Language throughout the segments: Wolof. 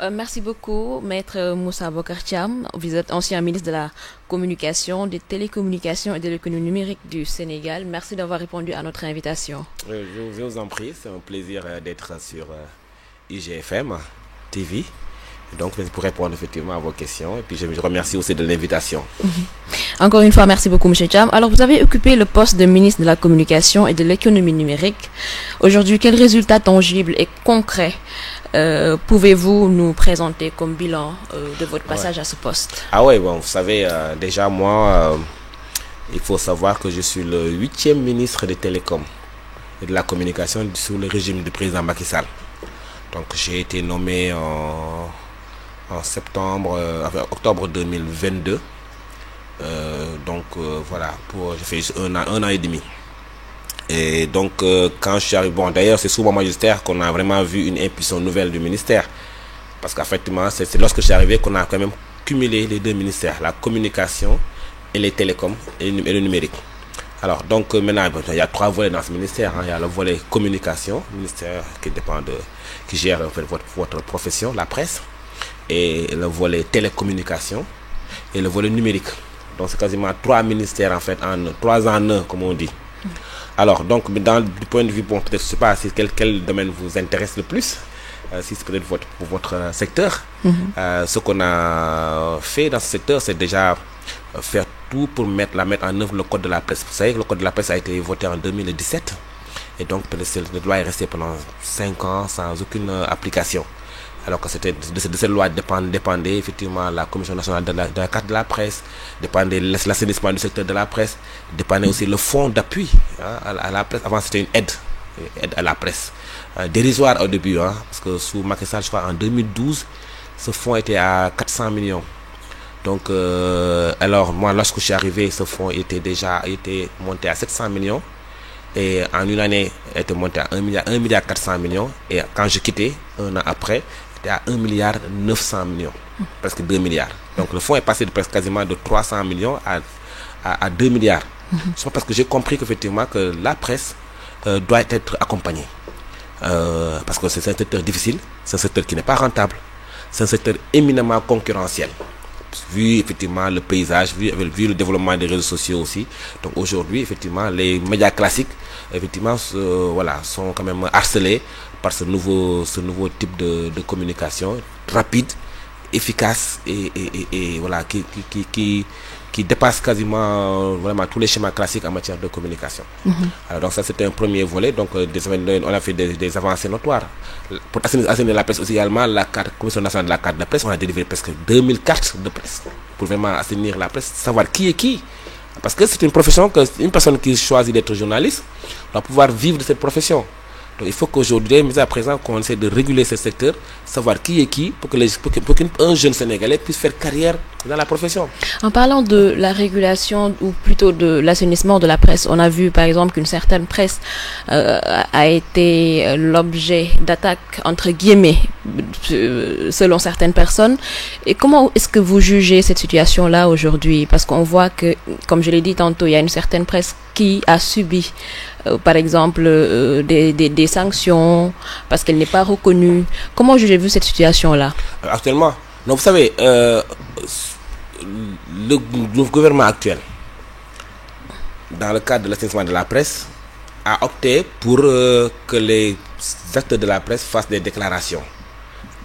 Merci beaucoup, Maître Moussa Bokar Thiam. Vous êtes ancien ministre de la Communication, des Télécommunications et de l'économie numérique du Sénégal. Merci d'avoir répondu à notre invitation. Je vous en prie, c'est un plaisir d'être sur IGFM TV. Donc, pour répondre effectivement à vos questions. Et puis, je vous remercie aussi de l'invitation. Encore une fois, merci beaucoup, M. Thiam. Alors, vous avez occupé le poste de ministre de la Communication et de l'économie numérique. Aujourd'hui, quels résultats tangibles et concrets pouvez-vous nous présenter comme bilan de votre passage à ce poste? Ah ouais, bon, vous savez, déjà moi, il faut savoir que je suis le 8e ministre des Télécoms et de la Communication sous le régime du président Macky Sall. Donc j'ai été nommé en octobre 2022. Voilà, j'ai fait un an et demi. Et donc, quand je suis arrivé, bon, d'ailleurs, c'est sous mon magistère qu'on a vraiment vu une impulsion nouvelle du ministère. Parce qu'effectivement, c'est lorsque je suis arrivé qu'on a quand même cumulé les deux ministères, la communication et les télécoms et le numérique. Alors, donc, maintenant, il y a 3 volets dans ce ministère. Il y a le volet communication, ministère qui gère en fait, votre profession, la presse, et le volet télécommunication et le volet numérique. Donc, c'est quasiment 3 ministères, en fait, 3 en 1, comme on dit. Alors, donc, du point de vue, bon, peut-être, je ne sais pas si quel domaine vous intéresse le plus, si c'est peut-être pour votre secteur. Ce qu'on a fait dans ce secteur, c'est déjà faire tout pour mettre en œuvre le code de la presse. Vous savez que le code de la presse a été voté en 2017, et donc, le loi est resté pendant 5 ans sans aucune application. Alors que de cette loi dépendait effectivement la Commission nationale de la carte de la presse, dépendait l'assainissement du secteur de la presse, dépendait aussi le fonds d'appui à la presse. Avant, c'était une aide à la presse, dérisoire au début, parce que sous Macky Sall, je crois, en 2012, ce fonds était à 400 millions. Donc, alors, moi, lorsque je suis arrivé, ce fonds était monté à 700 millions. Et en une année, il était monté à 1 milliard 400 millions. Et quand je quittais, un an après, c'était à 1 milliard 900 millions, presque 2 milliards. Donc le fonds est passé quasiment de 300 millions à 2 milliards. C'est parce que j'ai compris qu'effectivement que la presse doit être accompagnée. Parce que c'est un secteur difficile, c'est un secteur qui n'est pas rentable, c'est un secteur éminemment concurrentiel. Vu effectivement le paysage, vu le développement des réseaux sociaux aussi. Donc aujourd'hui, effectivement, les médias classiques, effectivement, sont quand même harcelés par ce nouveau type de communication rapide, efficace et voilà, qui dépasse quasiment vraiment tous les schémas classiques en matière de communication. Alors donc ça, c'était un premier volet. Donc on a fait des avancées notoires. Pour assainir la presse aussi également, la Commission nationale de la carte de presse, on a délivré presque 2000 cartes de presse pour vraiment assainir la presse, savoir qui est qui. Parce que c'est une profession une personne qui choisit d'être journaliste doit pouvoir vivre de cette profession. Donc il faut qu'aujourd'hui, mis à présent, qu'on essaie de réguler ce secteur, savoir qui est qui, pour qu'un jeune Sénégalais puisse faire carrière dans la profession. En parlant de la régulation, ou plutôt de l'assainissement de la presse, on a vu par exemple qu'une certaine presse a été l'objet d'attaques, entre guillemets, selon certaines personnes. Et comment est-ce que vous jugez cette situation-là aujourd'hui? Parce qu'on voit que, comme je l'ai dit tantôt, il y a une certaine presse qui a subi par exemple des sanctions parce qu'elle n'est pas reconnue. Comment jugez-vous cette situation-là? Actuellement, donc vous savez, le gouvernement actuel, dans le cadre de l'assainissement de la presse, a opté pour que les acteurs de la presse fassent des déclarations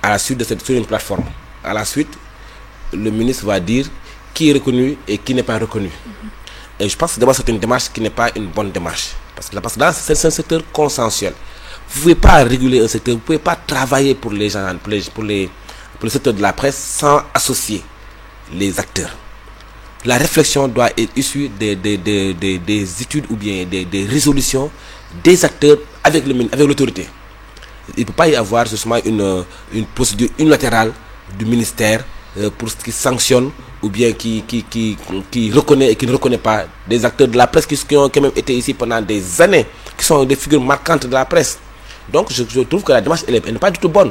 à la suite sur une plateforme. À la suite, le ministre va dire qui est reconnu et qui n'est pas reconnu. Et je pense que d'abord c'est une démarche qui n'est pas une bonne démarche. Parce que là, c'est un secteur consensuel. Vous ne pouvez pas réguler un secteur, vous ne pouvez pas travailler pour les gens, pour le secteur de la presse sans associer les acteurs. La réflexion doit être issue des études ou bien des résolutions des acteurs avec l'autorité. Il ne peut pas y avoir justement une procédure unilatérale du ministère pour ce qui sanctionne ou bien qui reconnaît et qui ne reconnaît pas des acteurs de la presse qui ont quand même été ici pendant des années, qui sont des figures marquantes de la presse. Donc je trouve que la démarche elle n'est pas du tout bonne.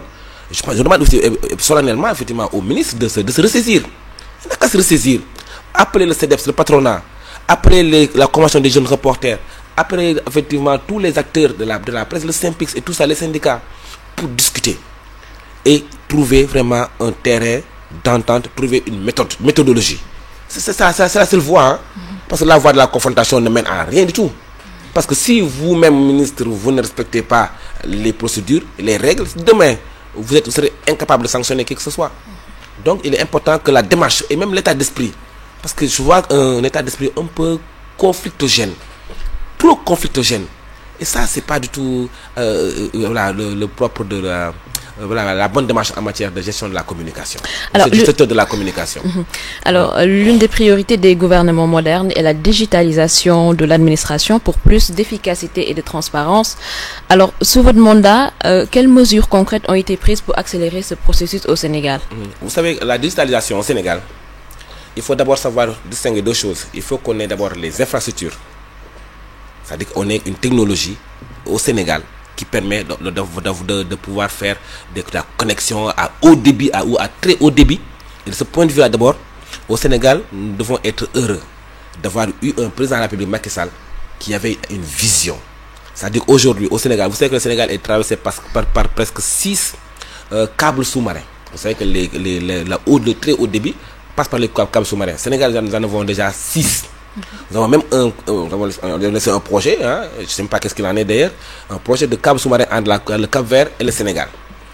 Je demande aussi solennellement effectivement au ministre de se ressaisir. Il n'a qu'à se ressaisir. Appeler le CEDEPS, le patronat, appeler la convention des jeunes reporters, appeler effectivement tous les acteurs de la presse, le SYNPICS et tout ça, les syndicats, pour discuter. Et trouver vraiment un terrain d'entente, trouver une méthodologie. C'est la seule voie, hein? Parce que la voie de la confrontation ne mène à rien du tout. Parce que si vous-même, ministre, vous ne respectez pas les procédures, les règles, demain, vous serez incapable de sanctionner qui que ce soit. Donc, il est important que la démarche, et même l'état d'esprit, parce que je vois un état d'esprit un peu conflictogène, trop conflictogène. Et ça, c'est pas du tout le propre de la bonne démarche en matière de gestion de la communication. Alors, c'est du secteur de la communication. Alors, l'une des priorités des gouvernements modernes est la digitalisation de l'administration pour plus d'efficacité et de transparence. Alors, sous votre mandat, quelles mesures concrètes ont été prises pour accélérer ce processus au Sénégal? Vous savez, la digitalisation au Sénégal, il faut d'abord savoir distinguer deux choses. Il faut qu'on ait d'abord les infrastructures. C'est-à-dire qu'on ait une technologie au Sénégal qui permet de pouvoir faire de la connexion à haut débit ou à très haut débit. Et de ce point de vue-là, d'abord, au Sénégal, nous devons être heureux d'avoir eu un président de la République, Macky Sall, qui avait une vision. C'est-à-dire aujourd'hui, au Sénégal, vous savez que le Sénégal est traversé par presque 6 câbles sous-marins. Vous savez que le très haut débit passe par les câbles sous-marins. Au Sénégal, nous en avons déjà 6. Nous avons même un projet, hein, je ne sais même pas qu'est-ce qu'il en est d'ailleurs, un projet de câble sous-marin entre le Cap-Vert et le Sénégal.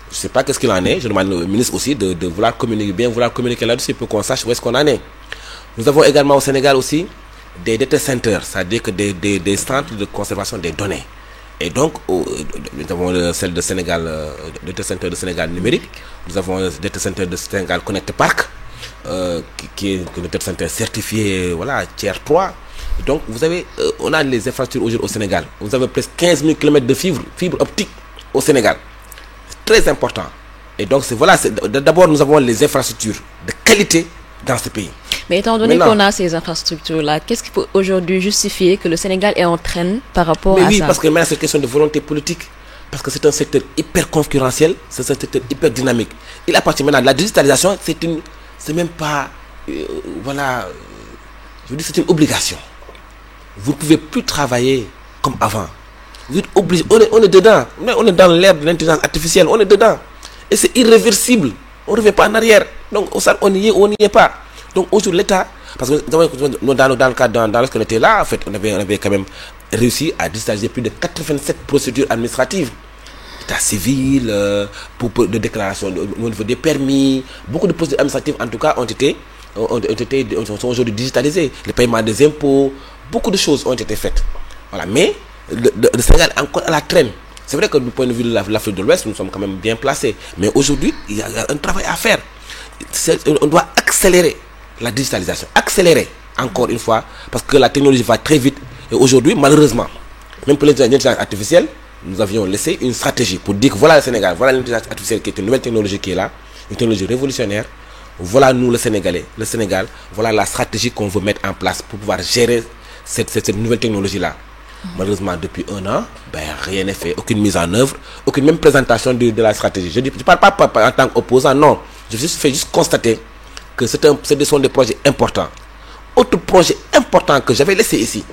Je ne sais pas qu'est-ce qu'il en est, je demande au ministre aussi de vouloir communiquer là-dessus pour qu'on sache où est-ce qu'on en est. Nous avons également au Sénégal aussi des data centers, c'est-à-dire que des centres de conservation des données. Et donc, nous avons celle de Sénégal, le data center de Sénégal numérique, nous avons le data center de Sénégal Connect Park, qui est un data center certifié, voilà, tier 3. Donc, vous avez, on a les infrastructures aujourd'hui au Sénégal. Vous avez presque 15 000 km de fibre optique au Sénégal. C'est très important. Et donc, d'abord, nous avons les infrastructures de qualité dans ce pays. Mais étant donné qu'on a ces infrastructures-là, qu'est-ce qui peut aujourd'hui justifier que le Sénégal est en traîne par rapport à ça? Oui, parce que maintenant, c'est une question de volonté politique. Parce que c'est un secteur hyper concurrentiel, c'est un secteur hyper dynamique. Il appartient maintenant à la digitalisation, c'est même pas, voilà, je veux dire, c'est une obligation. Vous ne pouvez plus travailler comme avant. Vous êtes obligé, on est dedans, on est dans l'ère de l'intelligence artificielle, on est dedans. Et c'est irréversible, on ne revient pas en arrière. Donc, on n'y est ou on n'y est pas. Donc, aujourd'hui, l'État, parce que dans le cadre, dans lorsqu'on était là, en fait, on avait quand même réussi à digitaliser plus de 87 procédures administratives. État civil, pour de déclaration au niveau des permis, beaucoup de procédures administratives en tout cas sont aujourd'hui digitalisées. Le paiement des impôts, beaucoup de choses ont été faites. Voilà. Mais le Sénégal est encore à la traîne. C'est vrai que du point de vue de l'Afrique de l'Ouest, nous sommes quand même bien placés. Mais aujourd'hui, il y a un travail à faire. On doit accélérer la digitalisation. Accélérer, encore une fois, parce que la technologie va très vite. Et aujourd'hui, malheureusement, même pour l'intelligence artificielle, nous avions laissé une stratégie pour dire que voilà le Sénégal, voilà l'intelligence artificielle qui est une nouvelle technologie qui est là, une technologie révolutionnaire. Voilà nous, le Sénégalais, le Sénégal, voilà la stratégie qu'on veut mettre en place pour pouvoir gérer cette nouvelle technologie-là. Malheureusement, depuis 1 an, rien n'est fait, aucune mise en œuvre, aucune même présentation de la stratégie. Je ne parle pas en tant qu'opposant, non. Je fais juste constater que ce sont des projets importants. Autre projet important que j'avais laissé ici,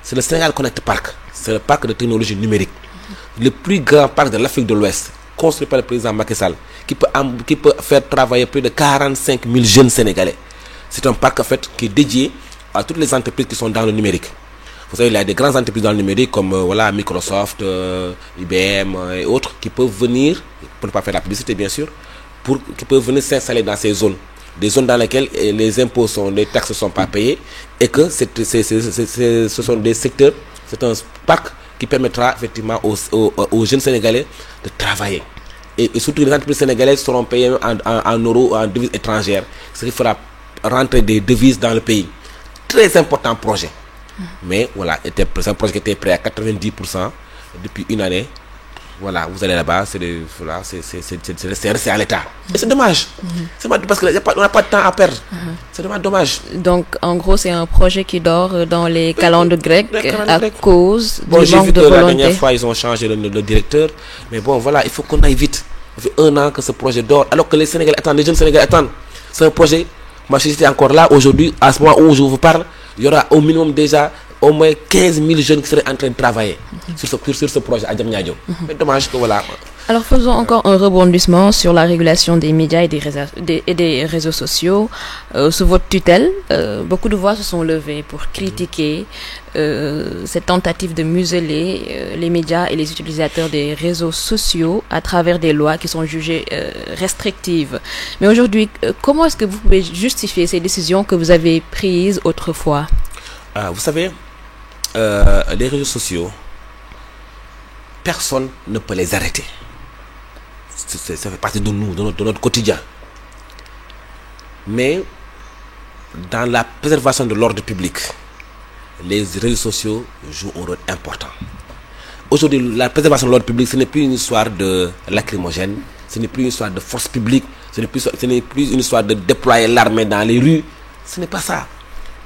c'est le Sénégal Connect Park. C'est le parc de technologie numérique. Le plus grand parc de l'Afrique de l'Ouest, construit par le président Macky Sall, qui peut faire travailler plus de 45 000 jeunes Sénégalais. C'est un parc en fait qui est dédié à toutes les entreprises qui sont dans le numérique. Vous savez, il y a des grandes entreprises dans le numérique comme Microsoft, IBM et autres qui peuvent venir, pour ne pas faire la publicité bien sûr, qui peuvent venir s'installer dans ces zones. Des zones dans lesquelles les impôts les taxes ne sont pas payées et que ce sont des secteurs, c'est un parc qui permettra effectivement aux jeunes Sénégalais de travailler. Et surtout les entreprises sénégalaises seront payées en euros, en devises étrangères, ce qui fera rentrer des devises dans le pays. Très important projet. Mais voilà, c'est un projet qui était prêt à 90% depuis 1 année. Voilà, vous allez là-bas, c'est resté à l'état. Et c'est dommage. C'est parce qu'on n'a pas de temps à perdre. C'est vraiment dommage. Donc, en gros, c'est un projet qui dort dans les calendes grecques à cause du manque de volonté. La dernière fois, ils ont changé le directeur. Mais bon, voilà, il faut qu'on aille vite. Ça fait 1 an que ce projet dort. Alors que les Sénégalais attendent, les jeunes Sénégalais attendent. C'est un projet, moi si j'étais encore là, aujourd'hui, à ce moment où je vous parle, il y aura au minimum déjà au moins 15 000 jeunes qui seraient en train de travailler sur ce projet à Diamniadio. Mais dommage que voilà. Alors faisons encore un rebondissement sur la régulation des médias et des réseaux sociaux. Sous votre tutelle, beaucoup de voix se sont levées pour critiquer cette tentative de museler les médias et les utilisateurs des réseaux sociaux à travers des lois qui sont jugées restrictives. Mais aujourd'hui, comment est-ce que vous pouvez justifier ces décisions que vous avez prises autrefois? Vous savez, les réseaux sociaux, personne ne peut les arrêter. Ça fait partie de nous, de notre quotidien. Mais dans la préservation de l'ordre public, les réseaux sociaux jouent un rôle important. Aujourd'hui, la préservation de l'ordre public, ce n'est plus une histoire de lacrymogène, ce n'est plus une histoire de force publique, ce n'est plus une histoire de déployer l'armée dans les rues. Ce n'est pas ça.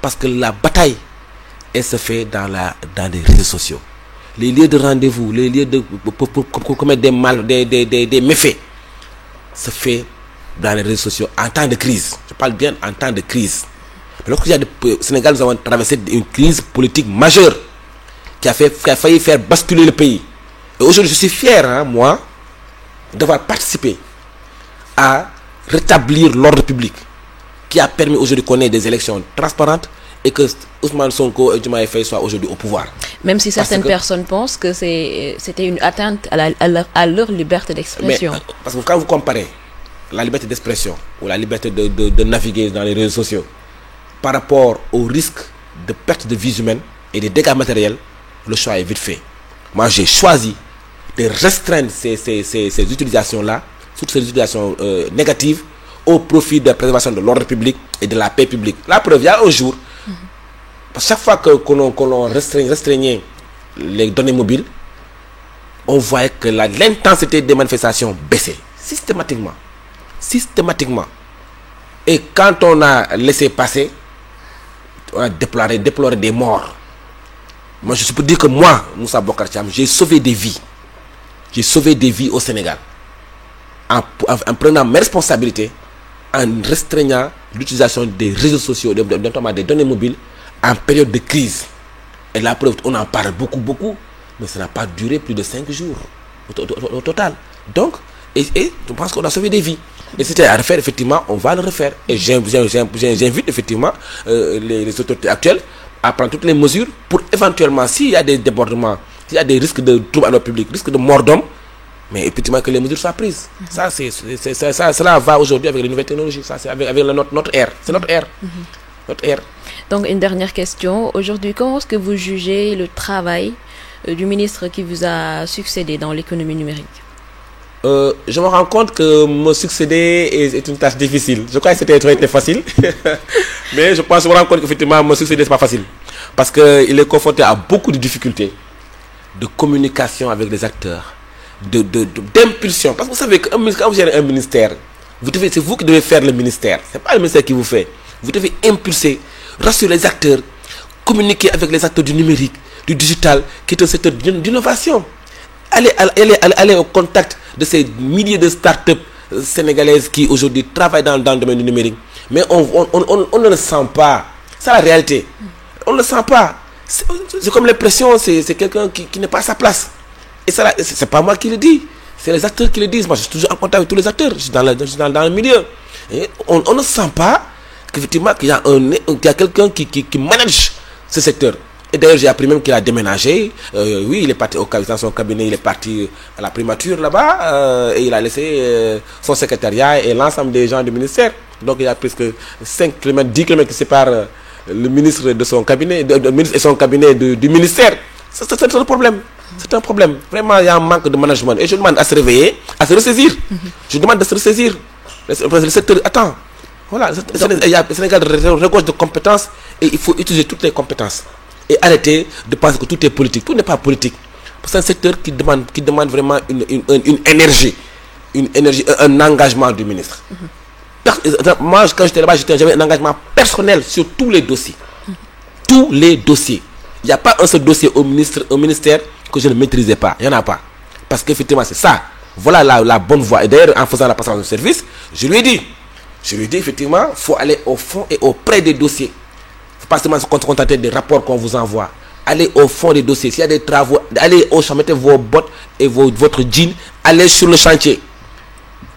Parce que la bataille, elle se fait dans les réseaux sociaux. Les lieux de rendez-vous, les lieux pour commettre des méfaits, se fait dans les réseaux sociaux en temps de crise. Je parle bien en temps de crise. Mais lorsqu'il y a au Sénégal, nous avons traversé une crise politique majeure qui a failli faire basculer le pays. Et aujourd'hui, je suis fier, moi, d'avoir participé à rétablir l'ordre public qui a permis aujourd'hui qu'on ait des élections transparentes et que Ousmane Sonko et Diomaye Faye soient aujourd'hui au pouvoir. Même si certaines personnes pensent que c'était une atteinte à leur liberté d'expression. Mais, parce que quand vous comparez la liberté d'expression ou la liberté de naviguer dans les réseaux sociaux par rapport au risque de perte de vies humaines et des dégâts matériels, le choix est vite fait. Moi, j'ai choisi de restreindre ces utilisations-là, toutes ces utilisations négatives, au profit de la préservation de l'ordre public et de la paix publique. La preuve, il y a un jour, chaque fois qu'on restreignait les données mobiles, on voyait que l'intensité des manifestations baissait systématiquement. Et quand on a laissé passer, on a déploré des morts. Moi, je peux dire que moi, Moussa Bocar Thiam, j'ai sauvé des vies. J'ai sauvé des vies au Sénégal. En prenant mes responsabilités, en restreignant l'utilisation des réseaux sociaux, notamment des données mobiles, en période de crise. Et la preuve, on en parle beaucoup, mais ça n'a pas duré plus de 5 jours au total. Donc, et je pense qu'on a sauvé des vies. Et c'était à refaire, effectivement, on va le refaire. Et j'invite effectivement les autorités actuelles à prendre toutes les mesures pour éventuellement, s'il y a des débordements, s'il y a des risques de troubles à l'ordre public, risques de mort d'homme, mais effectivement que les mesures soient prises. Ça, cela va aujourd'hui avec les nouvelles technologies. Ça, c'est avec notre ère. C'est notre ère. Notre ère. Donc, une dernière question. Aujourd'hui, comment est-ce que vous jugez le travail du ministre qui vous a succédé dans l'économie numérique? Je me rends compte que me succéder est une tâche difficile. Je crois que c'était été facile. Mais je me rends compte qu'effectivement, me succéder, c'est pas facile. Parce qu'il est confronté à beaucoup de difficultés de communication avec les acteurs, d'impulsion. Parce que vous savez, quand vous gérez un ministère, c'est vous qui devez faire le ministère. C'est pas le ministère qui vous fait. Vous devez impulser, rassurer les acteurs, communiquer avec les acteurs du numérique, du digital, qui est un secteur d'innovation. Aller au contact de ces milliers de start-up sénégalaises qui aujourd'hui travaillent dans le domaine du numérique. Mais on ne le sent pas. C'est la réalité. On ne le sent pas. C'est comme l'impression, c'est quelqu'un qui n'est pas à sa place. Et ça, c'est pas moi qui le dis. C'est les acteurs qui le disent. Moi, je suis toujours en contact avec tous les acteurs. Je suis dans le milieu. Et on ne sent pas qu'effectivement, qu'il y a quelqu'un qui manage ce secteur. Et d'ailleurs, j'ai appris même qu'il a déménagé. Oui, il est parti dans son cabinet, il est parti à la primature là-bas. Et il a laissé son secrétariat et l'ensemble des gens du ministère. Donc, il y a presque 5 km, 10 km qui séparent le ministre de son cabinet, le ministre et son cabinet du ministère. C'est un problème. C'est un problème. Vraiment, il y a un manque de management. Et je demande à se réveiller, à se ressaisir. Je demande de se ressaisir. Le secteur attend. Voilà, le Sénégal regorge de compétences et il faut utiliser toutes les compétences. Et arrêter de penser que tout est politique. Tout n'est pas politique. C'est un secteur qui demande vraiment une énergie, un engagement du ministre. Moi, quand j'étais là-bas, j'avais un engagement personnel sur tous les dossiers. Tous les dossiers. Il n'y a pas un seul dossier au ministère que je ne maîtrisais pas. Il n'y en a pas. Parce qu'effectivement, c'est ça. Voilà la bonne voie. Et d'ailleurs, en faisant la passation de service, je lui ai dit, effectivement, il faut aller au fond et auprès des dossiers. Il ne faut pas seulement se contenter des rapports qu'on vous envoie. allez au fond des dossiers. S'il y a des travaux, allez au champ, mettez vos bottes et votre jean, allez sur le chantier.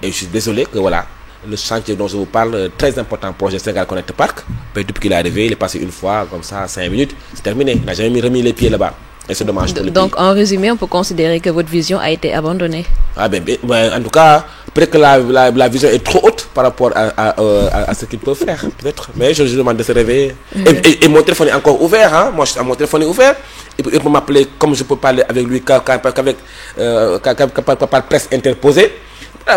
Et je suis désolé que voilà, le chantier dont je vous parle, très important projet Sénégal Connect Park, depuis qu'il est arrivé, il est passé une fois, comme ça, 5 minutes, c'est terminé. Il n'a jamais remis les pieds là-bas. Et c'est dommage pour le Donc, pays. en résumé, on peut considérer que votre vision a été abandonnée. Ah en tout cas, peut-être que la vision est trop haute par rapport à ce qu'il peut faire, peut-être. Mais je demande de se réveiller. Et mon téléphone est encore ouvert, hein. Moi, mon téléphone est ouvert. Il peut m'appeler comme je peux parler avec lui par presse interposée.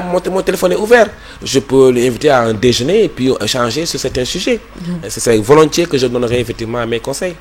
Mon téléphone est ouvert. Je peux l'inviter à un déjeuner et puis échanger sur certains sujets. C'est volontiers que je donnerai effectivement mes conseils.